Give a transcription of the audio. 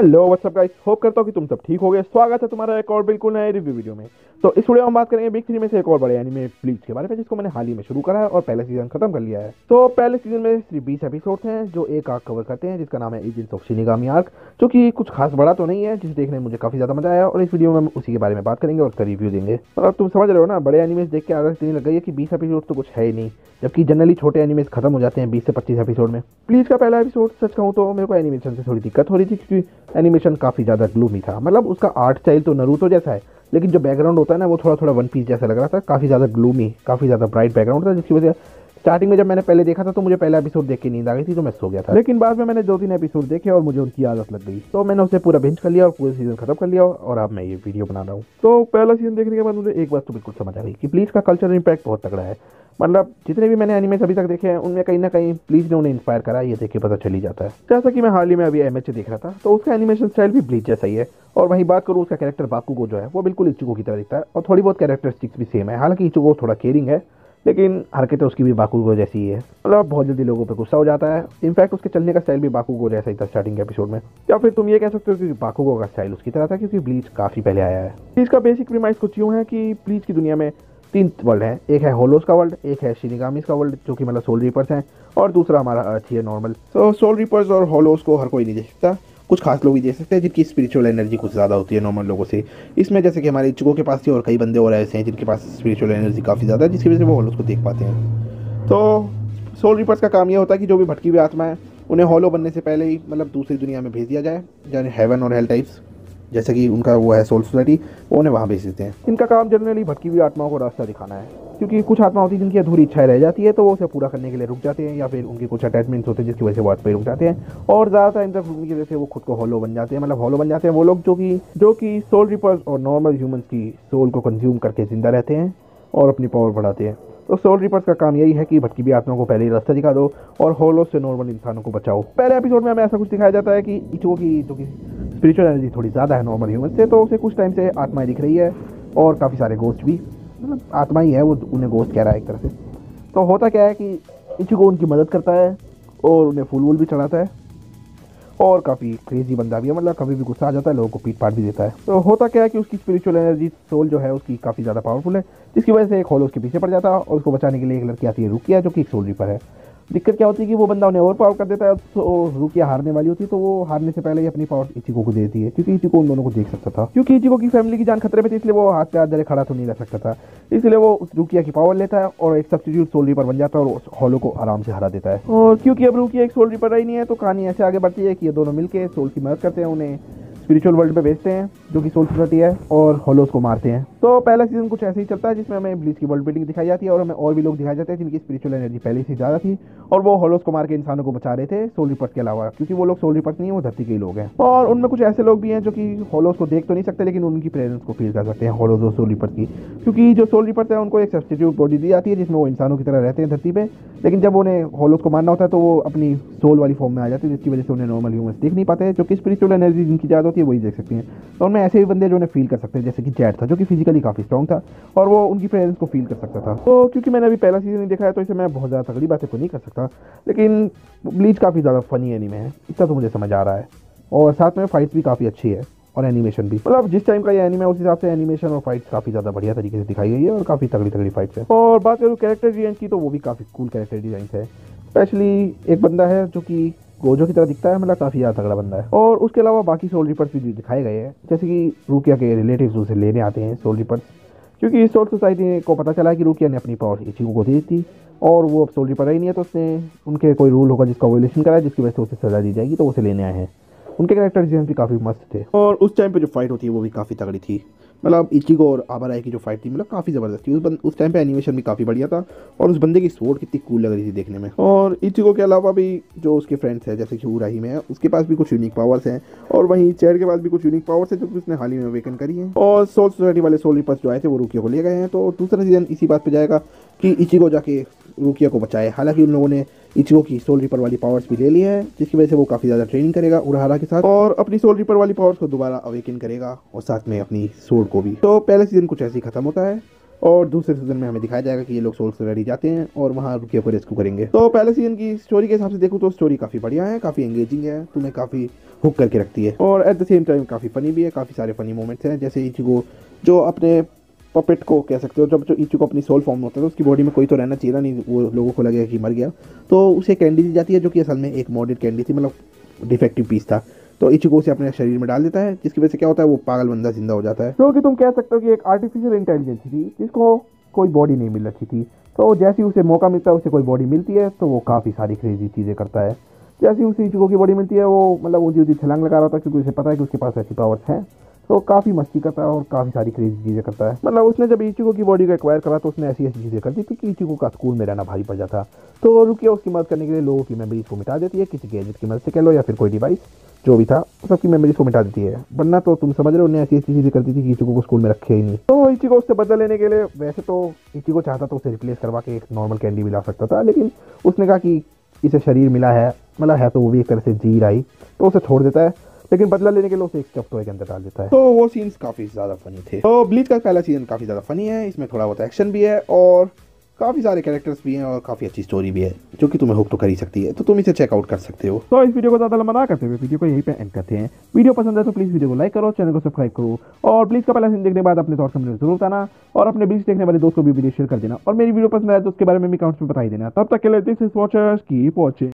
Hello what's up guys, hope करता हूँ कि तुम सब ठीक हो गए। स्वागत है तुम्हारा एक और बिल्कुल नए रिव्यू वीडियो में। तो इस वीडियो में हम बात करेंगे बिग 3 में से एक और बड़े एनीमे ब्लीच के बारे में, जिसको मैंने हाल ही में शुरू करा है और पहला सीजन खत्म कर लिया है। तो पहले सीजन में सिर्फ 20 एपिसोड हैं जो एक आर्क कवर करते हैं, जिसका नाम है एजेंट्स ऑफ शिनिगामी आर्क, जो कि कुछ खास बड़ा तो नहीं है, जिसे देखने में मुझे काफी ज्यादा मजा आया। और इस वीडियो में हम उसी के बारे में बात करेंगे और उसका रिव्यू देंगे। और अब तुम समझ रहे हो ना, बड़े एनिमेज देख के आदत इतनी लग गई है कि 20 एपिसोड तो कुछ है ही नहीं, जबकि जनरली छोटे एनिमेज खत्म हो जाते हैं 20 से 25 एपिसोड में। प्लीज का पहला एपिसोड सच कहूँ तो मेरे को एनिमेशन से थोड़ी दिक्कत हो रही थी, क्योंकि एनिमेशन काफी ज्यादा ग्लूमी था। मतलब उसका आर्ट स्टाइल तो नरूतो जैसा है, लेकिन जो बैकग्राउंड होता है ना, वो थोड़ा थोड़ा वन पीस जैसा लग रहा था। काफी ज्यादा ग्लूमी, काफी ज्यादा ब्राइट बैकग्राउंड था, जिसकी वजह स्टार्टिंग में जब मैंने पहले देखा था तो मुझे पहला एपिसोड देख के नींद आ गई थी, तो मैं सो गया था। लेकिन बाद में मैंने 2-3 एपिसोड देखे और मुझे उनकी आदत लग गई, तो मैंने उसे पूरा बिंज कर लिया और पूरे सीजन खत्म कर लिया। और अब मैं ये वीडियो बना रहा हूँ। तो पहला सीजन देखने के बाद मुझे एक बात तो बिल्कुल समझ आ गई कि प्लीज का कल्चरल इंपैक्ट बहुत तगड़ा है। मतलब जितने भी मैंने एनिमेस अभी तक देखे हैं, उनमें कहीं ना कहीं प्लीज ने उन्हें इंस्पायर करा, ये देख के पता चल ही जाता है। जैसा कि मैं हाल ही में अभी एमएच देख रहा था, तो उसका एनिमेशन स्टाइल भी ब्लीच जैसा ही है। और वहीं बात करूँ उसका कैरेक्टर बाकुगो जो है, वो बिल्कुल इचिगो की तरह दिखता है और थोड़ी बहुत कैरेक्टरिस्टिक्स भी सेम है। हालांकि इचिगो थोड़ा केयरिंग है, लेकिन हरकतें उसकी भी बाकुगो जैसी ही है। मतलब बहुत जल्दी लोगों पे गुस्सा हो जाता है। इनफैक्ट उसके चलने का स्टाइल भी बाकुगो जैसा ही था स्टार्टिंग के एपिसोड में। या फिर तुम ये कह सकते हो कि बाकुगो का स्टाइल उसकी तरह था, क्योंकि ब्लीच काफी पहले आया है। ब्लीच का बेसिक प्रीमाइस कुछ यूं है कि ब्लीच की दुनिया में 3 वर्ल्ड है। एक है होलोस का वर्ल्ड, एक है शिनिगामीज का वर्ल्ड जो कि मतलब सोल रीपर्स हैं, और दूसरा हमारा अर्थ ही है नॉर्मल। तो सोल रीपर्स और होलोस को हर कोई नहीं देख सकता, कुछ खास लोग ही दे सकते हैं जिनकी स्पिरिचुअल एनर्जी कुछ ज़्यादा होती है नॉर्मल लोगों से। इसमें जैसे कि हमारे इचिगो के पास थी, और कई बंदे और ऐसे हैं जिनके पास स्पिरिचुअल एनर्जी काफ़ी ज़्यादा है, जिसकी वजह से वो हॉलोस को देख पाते हैं। तो सोल रीपर्स का काम यह होता है कि जो भी भटकी हुई आत्मा है, उन्हें हॉलो बनने से पहले ही मतलब दूसरी दुनिया में भेज दिया जाए, यानी हेवन और हेल टाइप्स, जैसे कि उनका वो है सोल सोसाइटी, वो उन्हें वहाँ भेज देते हैं। इनका काम जनरली भटकी हुई आत्माओं को रास्ता दिखाना है, क्योंकि कुछ आत्मा होती है जिनकी अधूरी इच्छाएं रह जाती है, तो वो उसे पूरा करने के लिए रुक जाते हैं, या फिर उनके कुछ अटैचमेंट्स होते हैं जिसकी वजह से वो आत्मा रुक जाते हैं। और ज़्यादातर इन रुकने की वजह से वो खुद को हॉलो बन जाते हैं। मतलब हॉलो बन जाते हैं वो लोग जो कि सोल रिपर्स और नॉर्मल ह्यूमंस की सोल को कंज्यूम करके जिंदा रहते हैं और अपनी पावर बढ़ाते हैं। तो सोल रिपर्स का काम यही है कि भटकी हुई आत्माओं को पहले ही रास्ता दिखा दो और हॉलो से नॉर्मल इंसानों को बचाओ। पहले एपिसोड में हमें ऐसा कुछ दिखाया जाता है कि इचिगो की जो कि स्पिरिचुअल एनर्जी थोड़ी ज़्यादा है नॉर्मल ह्यूमन से, तो उसे कुछ टाइम से आत्माएं दिख रही है और काफ़ी सारे गोस्ट भी, मतलब आत्मा ही है वो, उन्हें गोस्ट कह रहा है एक तरह से। तो होता क्या है कि इचिगो उनकी मदद करता है और उन्हें फूल वूल भी चढ़ाता है, और काफ़ी क्रेजी बंदा भी है। मतलब कभी भी गुस्सा आ जाता है, लोगों को पीट पाट भी देता है। तो होता क्या है कि उसकी स्पिरिचुअल एनर्जी सोल जो है उसकी काफ़ी ज़्यादा पावरफुल है, जिसकी वजह से एक हॉलो उसके पीछे पड़ जाता है और उसको बचाने के लिए एक लड़की आती है, रुकिया, जो कि एक सोल रीपर है। दिक्कत क्या होती है कि वो बंदा उन्हें ओवर पावर कर देता है, तो रुकिया हारने वाली होती है, तो वो हारने से पहले ही अपनी पावर इचिगो को दे देती है, क्योंकि इचिगो उन दोनों को देख सकता था। क्योंकि इचिगो की फैमिली की जान खतरे में थी, इसलिए वो हाथ पे हाथ धरे खड़ा तो नहीं रह सकता था। इसलिए वो उस रुकिया की पावर लेता है और एक सब्स्टिट्यूट सोल रीपर बन जाता है और उस हॉलो को आराम से हरा देता है। और क्योंकि अब रुकिया एक सोल रीपर रही नहीं है, तो कहानी ऐसे आगे बढ़ती है कि ये दोनों मिलकर सोल की मदद करते हैं, उन्हें स्पिरिचुअल वर्ल्ड पे भेजते हैं जो कि सोल सोसाइटी है, और हॉलोस को मारते हैं। तो पहला सीजन कुछ ऐसे ही चलता है, जिसमें हमें ब्लीच की वर्ल्ड बिल्डिंग दिखाई जाती है और हमें और भी लोग दिखाए जाते हैं जिनकी स्पिरिचुअल एनर्जी पहले से ज़्यादा थी, और वो हॉलोस को मार के इंसानों को बचा रहे थे सोल रिपर्स के अलावा, क्योंकि वो लोग सोल रिपर्स नहीं है, वो धरती के ही लोग हैं। और उनमें कुछ ऐसे लोग भी हैं जो कि हॉलोस को देख तो नहीं सकते, लेकिन उनकी प्रेजेंस को फील कर सकते हैं, हॉलोस और सोल रिपर्स की। क्योंकि जो सोल रिपर्स है उनको एक सब्स्टिट्यूट बॉडी दी जाती है जिसमें वो इंसानों की तरह रहते हैं धरती पे, लेकिन जब उन्हें हॉलोस को मारना होता है तो वो अपनी सोल वाली फॉर्म में आ जाती है, जिसकी वजह से उन्हें नॉर्मल ह्यूमंस देख नहीं पाते हैं। जो कि स्पिरिचुअल एनर्जी जिनकी ज़्यादा होती है वही देख सकती हैं। तो उनमें ऐसे भी बंदे जो उन्हें फील कर सकते हैं, जैसे कि जैड था, जो कि फिजिकली काफ़ी स्ट्रॉन्ग था और वो उनकी प्रेजेंस को फील कर सकता था। तो क्योंकि मैंने अभी पहला सीजन नहीं देखा है, तो इसे मैं बहुत ज़्यादा तगड़ी बातें तो नहीं कर सकता, लेकिन ब्लीच काफ़ी ज़्यादा फनी एनीमे है, इतना तो मुझे समझ आ रहा है। और साथ में फाइट्स भी काफ़ी अच्छी है और एनिमेशन भी, मतलब जिस टाइम का ये एनीमे है उस हिसाब से एनिमेशन और फाइट्स काफ़ी ज़्यादा बढ़िया तरीके से दिखाई गई है और काफ़ी तगड़ी तगड़ी फाइट्स है। और बात करूँ कैरेक्टर डिजाइन की, तो वो भी काफ़ी कूल कैरेक्टर डिजाइन है। स्पेशली एक बंदा है जो कि गोजो की तरह दिखता है, मतलब काफ़ी ज़्यादा तगड़ा बंदा है। और उसके अलावा बाकी सोल रिपर्स भी दिखाए गए हैं, जैसे कि रुकिया के रिलेटिव्स उसे लेने आते हैं सोल रिपर्स, क्योंकि सोल सोसाइटी को पता चला है कि रुकिया ने अपनी पावर इचिगो को दी थी और वो अब सोल रिपर ही नहीं है, तो उसने उनके कोई रूल होगा जिसका वायलेशन करा है, जिसकी वजह से उसे सजा दी जाएगी, तो उसे लेने आए हैं। उनके कैरेक्टर डिजाइन भी काफ़ी मस्त थे और उस टाइम पे जो फाइट होती है वो भी काफ़ी तगड़ी थी। मतलब इचिगो और आबाराई की जो फाइट थी, मतलब काफ़ी ज़बरदस्त थी। उस टाइम पे एनिमेशन भी काफ़ी बढ़िया था और उस बंदे की स्वॉर्ड कितनी कूल लग रही थी देखने में। और इचिगो के अलावा भी जो उसके फ्रेंड्स हैं, जैसे कि उराही में है, उसके पास भी कुछ यूनिक पावर्स हैं, और वहीं चैड के पास भी कुछ यूनिक पावर्स हैं जो कि उसने हाल ही में अवेकन करी है। और सोल सोसाइटी वाले सोल रिपर्स जो आए थे वो रुकिया को ले गए हैं। तो दूसरा सीजन इसी बात पर जाएगा कि इचिगो जाके रुकिया को बचाए। हालांकि उन लोगों ने इचिगो की सोल रिपर वाली पावर्स भी ले ली है, जिसकी वजह से वो काफ़ी ज़्यादा ट्रेनिंग करेगा उराहारा के साथ और अपनी सोल रिपर वाली पावर्स को दोबारा अवेकन करेगा और साथ में अपनी सोल को भी। तो पहला सीजन कुछ ऐसे ही खत्म होता है और दूसरे सीजन में हमें दिखाया जाएगा कि ये लोग सोल स्लेवरी जाते हैं और वहाँ रुकिया को रेस्क्यू करेंगे। तो पहले सीजन की स्टोरी के हिसाब से देखूँ तो स्टोरी काफ़ी बढ़िया है, काफ़ी एंगेजिंग है, तुम्हें काफ़ी हुक करके रखती है और एट द सेम टाइम काफ़ी फनी भी है। काफ़ी सारे फनी मोमेंट्स हैं, जैसे इचिगो जो अपने पपेट को कह सकते हो, जब जो इचिगो अपनी सोल फॉर्म में होता है तो उसकी बॉडी में कोई तो रहना चाहिए ना, नहीं वो लोगों को लगेगा कि मर गया, तो उसे कैंडी दी जाती है जो कि असल में एक मॉडेड कैंडी थी, मतलब डिफेक्टिव पीस था। तो इचिगो उसे अपने शरीर में डाल देता है, जिसकी वजह से क्या होता है वो पागल बंदा जिंदा हो जाता है। क्योंकि तुम कह सकते हो कि एक आर्टिफिशियल इंटेलिजेंस थी जिसको कोई बॉडी नहीं मिल रही थी, तो जैसे ही उसे मौका मिलता है, उसे कोई बॉडी मिलती है तो वो काफ़ी सारी क्रेजी चीज़ें करता है। जैसे ही उसे इचिगो की बॉडी मिलती है वो मतलब ऊँची ऊँची छलांग लगा रहा था, क्योंकि उसे पता है कि उसके पास ऐसी पावर्स हैं। तो काफ़ी मस्ती करता है और काफ़ी सारी क्रेजी चीज़ें करता है। मतलब उसने जब इचिगो की बॉडी को एक्वायर करा तो उसने ऐसी ऐसी चीज़ें कर दी थी कि इचिगो का स्कूल में रहना भारी पड़ जाता। तो रुकिया उसकी मदद करने के लिए लोगों की मेमोरीज को मिटा देती है, किसी गैजेट की मदद से कह लो या फिर कोई डिवाइस जो भी था, सबकी मेमोरीज को मिटा देती है। वरना तो तुम समझ रहे हो, उन्हें ऐसी ऐसी चीज़ें करती थी कि इचिगो को स्कूल में रखे ही नहीं। तो इचिगो उससे बदला लेने के लिए, वैसे तो इचिगो चाहता तो उसे रिप्लेस करवा के एक नॉर्मल कैंडी भी ला सकता था, लेकिन उसने कहा कि इसे शरीर मिला है, मतलब है तो वो भी एक तरह से जी रहा ही, तो उसे छोड़ देता है, लेकिन बदला लेने के लिए उसे एक स्टफ टॉय के अंदर डाल देता है। तो वो सीन्स काफ़ी ज़्यादा फनी थे। तो ब्लीच का पहला सीजन काफ़ी ज़्यादा फनी है, इसमें थोड़ा बहुत एक्शन भी है और काफ़ी सारे कैरेक्टर्स भी हैं और काफ़ी अच्छी स्टोरी भी है, जो कि तुम्हें हुक तो कर ही सकती है, तो तुम इसे चेकआउट कर सकते हो। तो इस वीडियो को ज़्यादा लंबा ना करते हुए वीडियो को यहीं पे एंड करते हैं। वीडियो पसंद है तो प्लीज़ वीडियो को लाइक करो, चैनल को सब्सक्राइब करो और प्लीज़ का पहला सीन देखने के बाद अपने थॉट्स कमेंट में जरूर बताना और अपने ब्लीच देखने वाले दोस्त को भी वीडियो शेयर कर देना और मेरी वीडियो पसंद आए तो उसके बारे में भी कमेंट्स में बता ही देना। तब तक के लिए this is watchers keep watching.